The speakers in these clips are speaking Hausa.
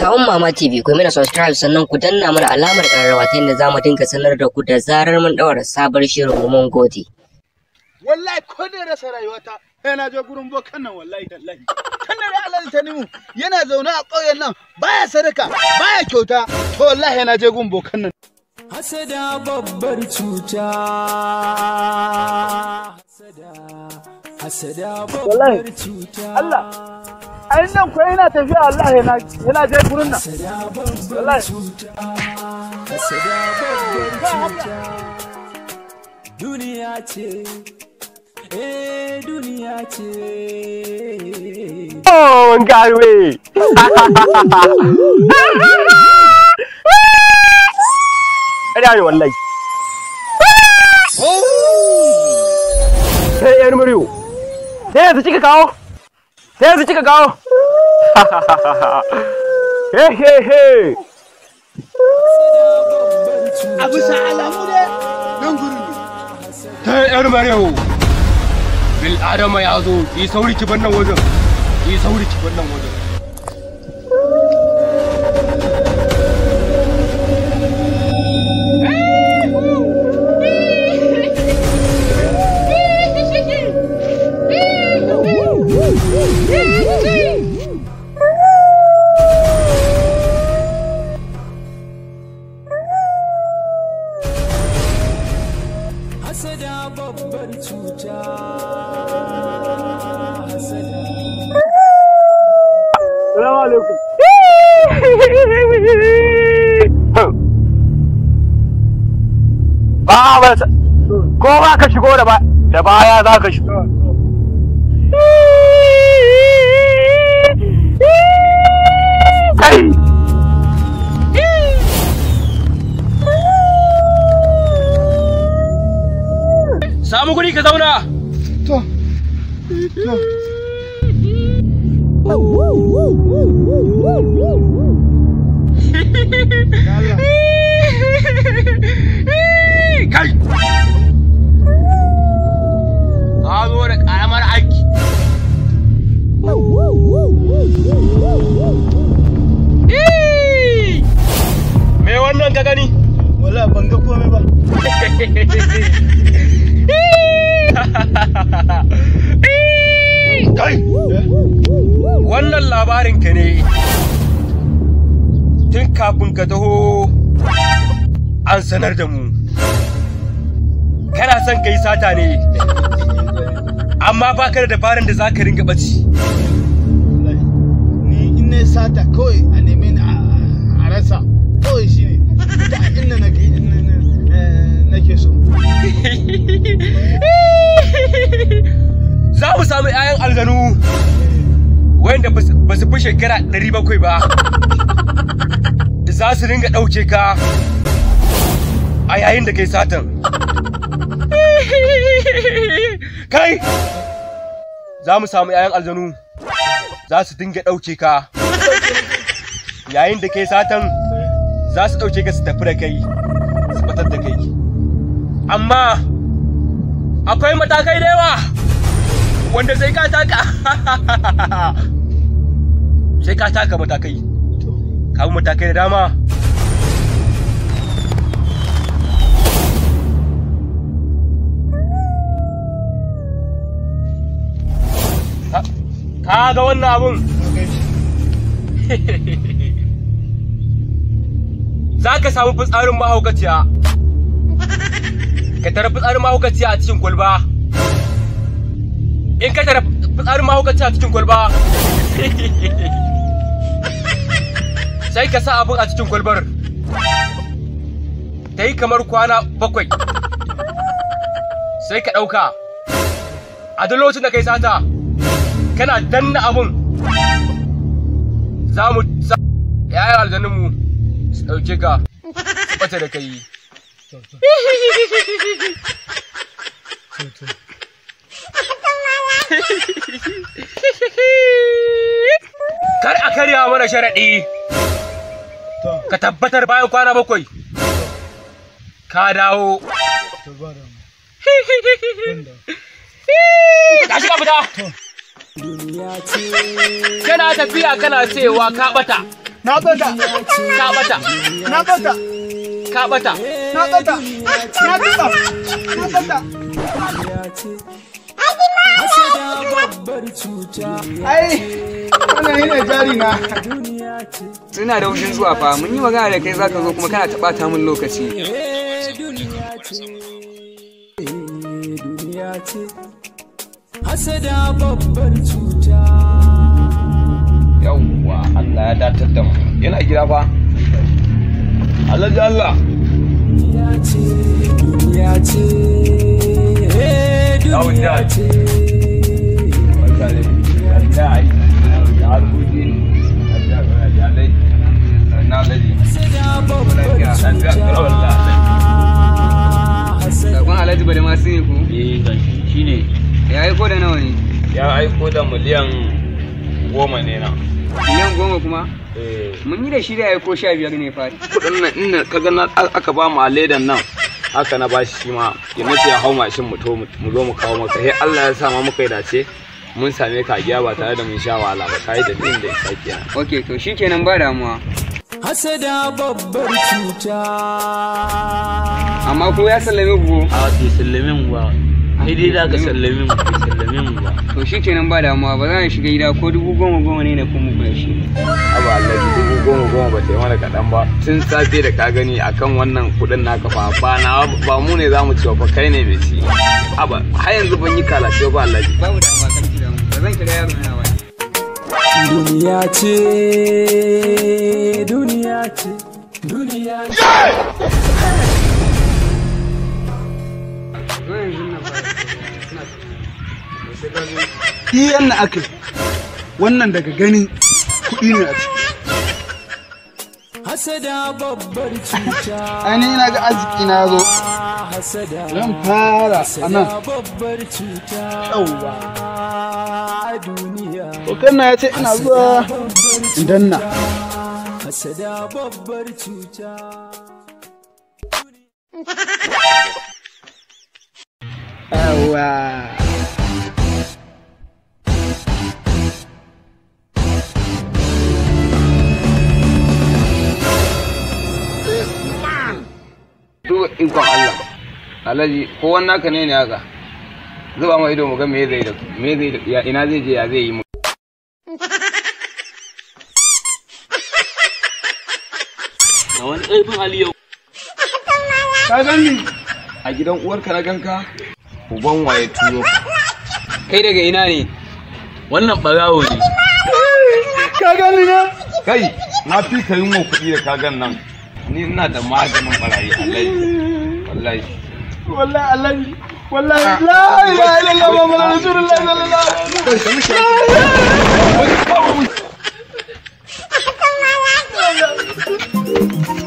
Kawun Mama TV ku mana subscribe sannan ku danna mana alamar ƙararrawa ta yadda zamu dinga sanar da ku da zarar mun daura sabon shirin mu mun gode. Wallahi ko da rasa rayuwata sai na je gurin bokan nan wallahi tallahi. Kana da Allah ta nimu yana zaune a ƙauyen nan baya sadaka baya kyauta to wallahi na je gurin bokan nan. Hasada babbar cuta. Hasada babbar cuta. Allah ai nan ko yana tafiya Allah yana je gurin nan. Wallahi Hasada babbar cuta. Duniya ce. Duniya ce. Oh, Garwe. Ada ni wallahi. Hey, yar Mario. Sai su cika kawo. Hey. Abu sa alamu ne nan gurin. Hey, yar Mario. Bil Adama ya zo, yi sauri ki bannan wajen. Hasada babbar cuta. Assalamu alaikum. Ko ba ka shigo da baya za ka shigo. Kai! Samu guri ka zauna. To. Kai! Ka zo da ƙaramar aiki. Me wannan ka gani? Wallahi ban ga komai ba. Kai! Wannan labarin ka ne. Tun kafin ka taho an sanar da mu. Kana son ka yi sata ne, amma ba ka da dabaran da za ka ringa ɓaci. Ni in ne sata kawai a neme ni a rasa kawai shi ne da inda nake so. Za mu samu 'ya'yan aljanu wanda ba su fi shekara 700 ba. Za su ringa ɗauke ka a yayin da kai satan. Kai! Za mu samu 'ya'yan aljanu za su dinga ɗauke ka yayin da kai satan, za su ɗauke ka su tafi da kai su batar da kai. Amma akwai matakai da yawa wanda sai ka taka. Sai ka taka matakai. Ka bi matakai da dama. Ka ga wannan abun? Za ka samu fitsarin mahaukaciya. Ka tara fitsarin mahaukaciya a cikin kwalba. In ka tara fitsarin mahaukaciya a cikin kwalba, sai ka sa abin a cikin kwalbar. Ta yi kamar kwana 7. Sai ka ɗauka. A duk lokacin da kai sata, kana danna abun, za mu sa yayan aljanunmu su ɗauke ka su ɓata da kai. Kar a karya mana sharaɗi, ka tabbatar bayan kwana 7 ka dawo. Tashi ka fita! Kana tafiya kana cewa ka bata Na bata. Ka bata. Na bata. Ka bata. Na bata. Na bata. Na bata. Hasada babbar cuta. Ai, wannan yana jari na. Suna da wushin zuwa fa, mun yi magana da kai zaka zo kuma kana taɓa ta min lokaci. Duniya ce. Hasada babbar cuta. Yawwa, Allah ya datar da mu. Yana gida fa. Allah da Allah. Duniya ce. Duniya ce. Duniya ce. Sakon Alhaji bada masu ne ku? Shi ne. Ya aiko da nawa ne? Ya aiko da miliyan 10 ne na. Miliyan 10 kuma? Mun yi da shi da aiko 15 ne fa. Kudin nan inda kaga na aka ba mu a ledan nan haka na bashi shi ma ya nace ya hau mashin mu zo mu kawo maka sai Allah ya sa ma muka yi dace mun same ka giya ba tare da mun sha wahala ba kai da din da isa kenan. Okay to shikenan ba damuwa. Hasada babbar cuta. Amma ko ya sallame ku? A bai sallame mu ba. Ai dai da ka sallame mu bai sallame mu ba. To shikenan ba damuwa ba za a shiga gida ko 10,000 ne na kuma ku shi. Aba Allah 10,000 ba ta yi mana kaɗan ba tun safe da ka gani akan wannan kuɗin naka fa ba mu ne za mu ci ba kai ne mai ci. Aba har yanzu ban yi kalace ba Allah. Babu damuwa kan ki damu. Ba zan kira yaro na waya. Duniya ce. Duniya ce. Duniya ce. Iyan na aka wannan daga gani kuɗi ne a ciki. Hasada babbar cuta. Ainihin na ga arziki na zo. Hasada. Zan fara a nan. Babbar cuta. Yauwa. Duniya. Kokan na ya ce ina zuwa in danna. Hasada babbar cuta. Yauwa. To ikon Allah. Alhaji ko wannan naka ne haka. Zuba ma ido mu ga me zai da ina zai je ya zai yi mu. Ga wani ƙarfin hali yau. Ka gani? A gidan uwarka na ganka uban waye turo. Kai daga ina ne? Wannan ɓarawo ne. Ka gani ne? Kai na fi ka yi mu kuɗi da kagan nan. Ni ina da maganin barayi wallahi. Wallahi Allah. Wallahi la ilaha illallah Muhammadur Rasulullah sallallahu alaihi wasallam.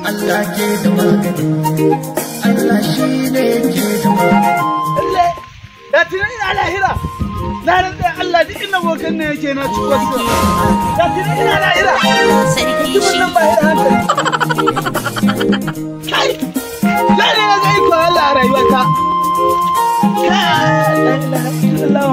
Allah ke da magani. Allah shi ne ke da magani. Da tunan ina lahira. Na rantsa Allah duk inda bokan ne yake na cikin wasu. Da tunan ina lahira. Sarki shi. Nan ba yana hankali. Kai. Lale na ga iko Allah a rayuwata. Kai. La ilaha illallah.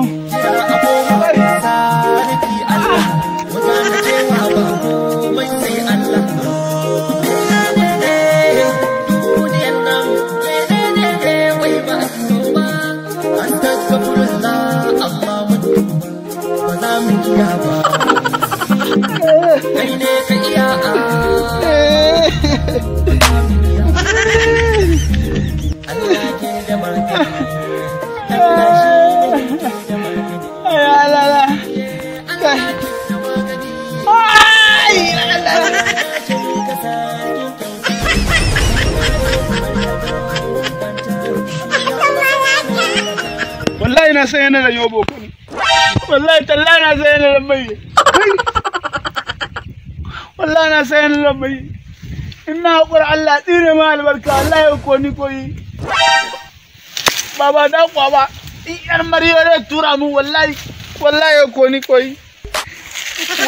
Wallahi na san yana da yobo kun. Wallahi tallahi na san yana da mai. Wallahi na san yana da mai. Inna haƙura Allah tsire ma albarka Allah ya koni koyi. Baba da kwa ba. Iyar Mariya ne tura mu wallahi. Wallahi ya koni koyi.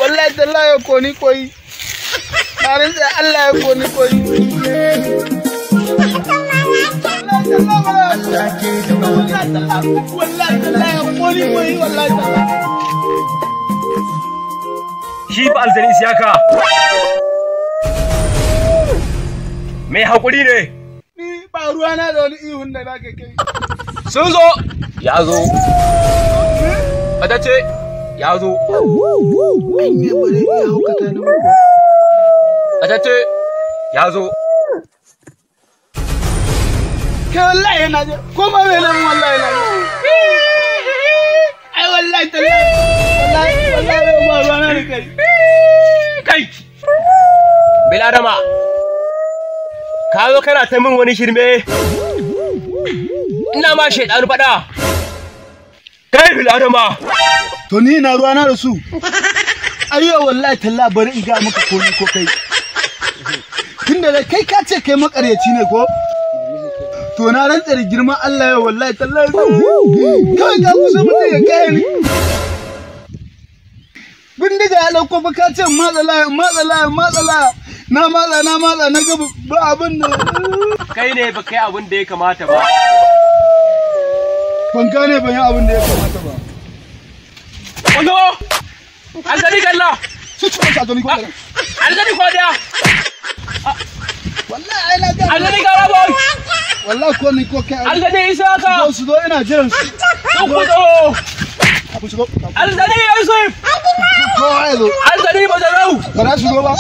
Wallahi tallahi ya koni koyi. Na rantsa Allah ya koni koyi. Shi fa aljani siyaka Me hakuri ne? Ni ba ruwa na da wani ihun da zaka kai. Sun zo. Ya zo. Adace ya zo. Ai me bare ya haukata ni ba. Adace ya zo. Kai wallahi na je. Kuma me nan wallahi na je. Ai wallahi tallahi. Wallahi ba ruwa na da kai. Kai. Biladama. Ka zo kana ta min wani shirme. Ina ma shedanu fada. Kai Biladama. To ni na ruwa na da su. Ayyo wallahi tallahi bari in ga maka ko ni ko kai. Tunda dai kai ka ce kai makaryaci ne ko? To na rantsa da girman Allah ya wallahi tallahi. Kai ga kusa mutum ya kai ni. Bindiga ya dauko ba ka ce matsala. Na matsa na ga ba abin da. Kai ne ba kai abin da ya kamata ba. Ban gane ban yi abin da ya kamata ba. Ondo! Alzani kalla! Su ci masa Alzani ko da. Alzani ko da! Wallahi ai na ga. Alzani kalla boy! Wallahi ko ni ko kai. Alzani isa ka! Su zo ina jiran su. Ku zo! Abu shigo. Alzani Yusuf! Ko ai zo. Alzani ba zarau! Ba za su zo ba.